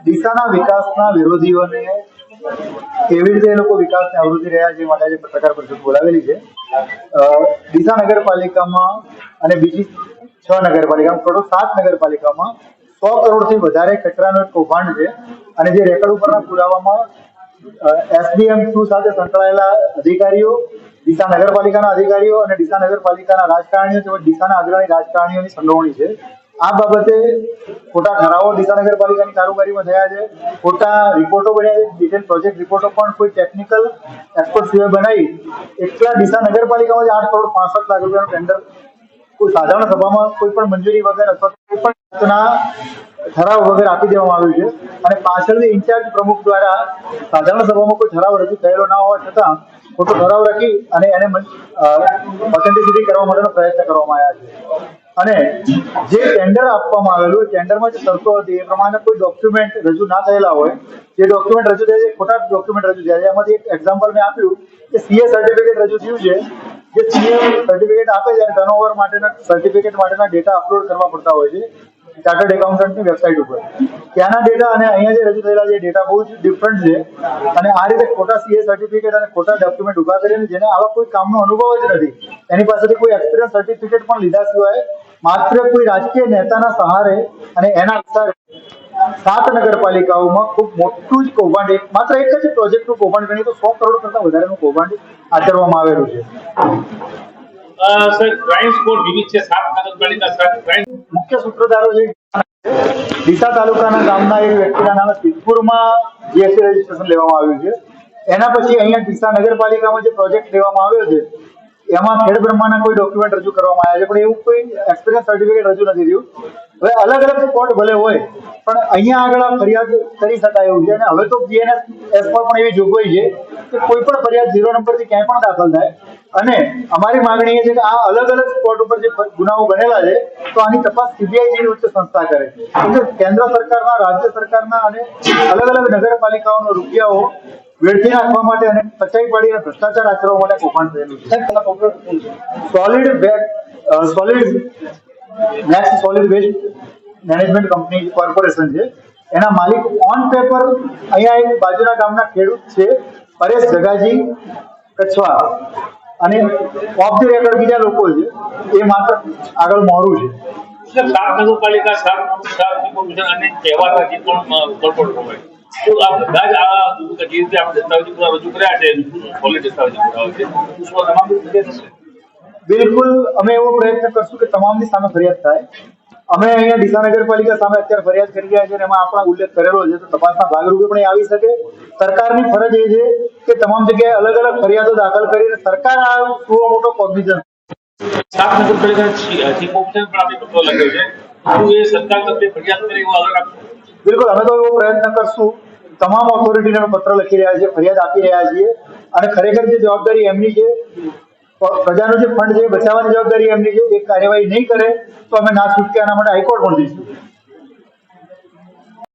ડીસાના વિકાસના વિરોધીઓને કેવી રીતે એ લોકો વિકાસને અવરોધી રહ્યા છે માટે આજે પત્રકાર પરિષદ બોલાવેલી છે. ડીસા નગરપાલિકામાં અને બીજી 6 નગરપાલિકામાં ટોટલ 7 નગરપાલિકામાં 100 કરોડથી વધારે કચરાનું એક કૌભાંડ છે. અને જે રેકર્ડ ઉપરના પુરાવામાં SDM2 સાથે સંકળાયેલા અધિકારીઓ, ડીસા નગરપાલિકાના અધિકારીઓ અને ડીસા નગરપાલિકાના રાજકારણીઓ તેમજ ડીસાના અગ્રણી રાજકારણીઓની સંડોવણી છે. આ બાબતે ખોટા ઠરાવો ડીસા નગરપાલિકાની કારોબારીમાં થયા છે, ખોટા રિપોર્ટો બન્યા છે, ડિટેલ પ્રોજેક્ટ રિપોર્ટો પણ કોઈ ટેકનિકલ એક્સપર્ટ સિવાય બનાવી એટલા ડીસા નગરપાલિકામાં 8 કરોડ 65 લાખ રૂપિયાનું ટેન્ડર કોઈ સાધારણ સભામાં કોઈ પણ મંજૂરી વગર અથવા કોઈ પણ જાતના ઠરાવ વગર આપી દેવામાં આવ્યું છે. અને પાછળથી ઇન્ચાર્જ પ્રમુખ દ્વારા સાધારણ સભામાં કોઈ ઠરાવ રજૂ થયેલો ના હોવા છતાં ખોટો ઠરાવ રાખી અને એને ઓથેન્ટિસિટી કરવા માટેનો પ્રયત્ન કરવામાં આવ્યા છે. અને જે ટેન્ડર આપવામાં આવેલું ટેન્ડરમાં જે શરતો હતી એ પ્રમાણે કોઈ ડોક્યુમેન્ટ રજૂ ના થયેલા હોય, જે ડોક્યુમેન્ટ રજૂ થયા છે ખોટા ડોક્યુમેન્ટ રજૂ થયા છે. એમાંથી એક એક્ઝામ્પલ મેં આપ્યું કે CA સર્ટિફિકેટ રજૂ થયું છે. જે CA સર્ટિફિકેટ આપે છે ટર્નઓવર માટેના સર્ટિફિકેટ માટેના ડેટા અપલોડ કરવા પડતા હોય છે ચાર્ટર્ડ એકાઉન્ટન્ટની વેબસાઇટ ઉપર. ત્યાંના ડેટા અને અહીંયા જે રજૂ થયેલા છે ડેટા બહુ જ ડિફરન્ટ છે. અને આ રીતે ખોટા CA સર્ટિફિકેટ અને ખોટા ડોક્યુમેન્ટ ઉભા કરીને જેને આવા કોઈ કામનો અનુભવ જ નથી, એની પાસેથી કોઈ એક્સપિરિયન્સ સર્ટિફિકેટ પણ લીધા સિવાય માત્ર કોઈ રાજકીય નેતાના સહારે અને એના આધારે 7 નગરપાલિકાઓમાં ખૂબ મોટું જ કૌભાંડ, માત્ર એક જ પ્રોજેક્ટનું કૌભાંડ ગણીએ તો 100 કરોડ કરતા વધારેનું કૌભાંડ આચરવામાં આવેલું છે. સર, ક્રાઇમ સ્કોર વિવિધ છે 7 નગરપાલિકા 7 ક્રાઇમ મુખ્ય સૂત્રધારો છે. ડીસા તાલુકાના ગામના એક વ્યક્તિના નામે સિદ્ધપુરમાં GST રજીસ્ટ્રેશન લેવામાં આવ્યું છે. એના પછી અહીંયા ડીસા નગરપાલિકામાં જે પ્રોજેક્ટ લેવામાં આવ્યો છે એમાં ખેડ બ્રહ્માના કોઈ ડોક્યુમેન્ટ રજૂ કરવામાં આવ્યા છે, પણ એવું કોઈ એક્સપિરિયન્સ સર્ટિફિકેટ રજૂ નથી થયું. હવે અલગ અલગ સ્પોટ ભલે હોય પણ અહીંયા આગળ ફરિયાદ કરી શકાય એવું છે. અને હવે તો BNSS માં પણ એવી જોગવાઈ છે કે કોઈ પણ ફરિયાદ 0 નંબરથી ક્યાંય પણ દાખલ થાય. અને અમારી માંગણી એ છે કે આ અલગ અલગ સ્પોટ ઉપર જે ગુનાઓ બનેલા છે તો આની તપાસ CBI જેવી ઉચ્ચ સંસ્થા કરે. કેન્દ્ર સરકારના, રાજ્ય સરકારના અને અલગ અલગ નગરપાલિકાઓનો રૂપિયાઓ વેડફી નાખવા માટે અને પચાઈ પાડી અને ભ્રષ્ટાચાર આચરવા માટે કૌભાંડ થયેલું છે. Solid waste management company corporation છે, એના માલિક ઓન પેપર અહીંયા એક બાજુના ગામના ખેડૂત છે પરેશ જગાજી કચ્છવા, અને ઓફ ધ રેકર્ડ બીજા લોકો છે, એ માત્ર આગળ મોરું છે. 7 નગરપાલિકા 7 અને કહેવાતા જે પણ કોર્પોરેટ હોય તો આ બધા જ આ જે રીતે આપણે દસ્તાવેજો પૂરા રજૂ કર્યા છે, સોલિડ દસ્તાવેજો પૂરા છે, તમામ થશે. બિલકુલ, અમે એવો પ્રયત્ન કરશું કે તમામની સામે ફરિયાદ થાય. અમે અહીંયા ડીસા નગરપાલિકા સામે અત્યારે ફરિયાદ કરી રહ્યા છીએ, એમાં આપણા ઉલ્લેખ કરેલો છે, તો તપાસના ભાગરૂપે પણ એ આવી શકે. સરકારની ફરજ એ છે કે તમામ જગ્યાએ અલગ અલગ ફરિયાદો દાખલ કરીને સરકાર આ સુઓ મોટો કોગ્નિઝન 7 નગરપાલિકા ચીફ ઓફિસર પણ આપણે પત્ર લખ્યો છે, શું એ સરકાર તરફથી ફરિયાદ કરે એવો આગ્રહ રાખશો? બિલકુલ, અમે તો એવો પ્રયત્ન કરશું. તમામ ઓથોરિટીને પત્ર લખી રહ્યા છીએ, ફરિયાદ આપી રહ્યા છીએ. અને ખરેખર જે જવાબદારી એમની છે, પ્રજાનું જે ફંડ છે બચાવવાની જવાબદારી એમની છે, એ કાર્યવાહી નહીં કરે તો અમે ના છૂટકે આના માટે હાઈકોર્ટ પણ જઈશું.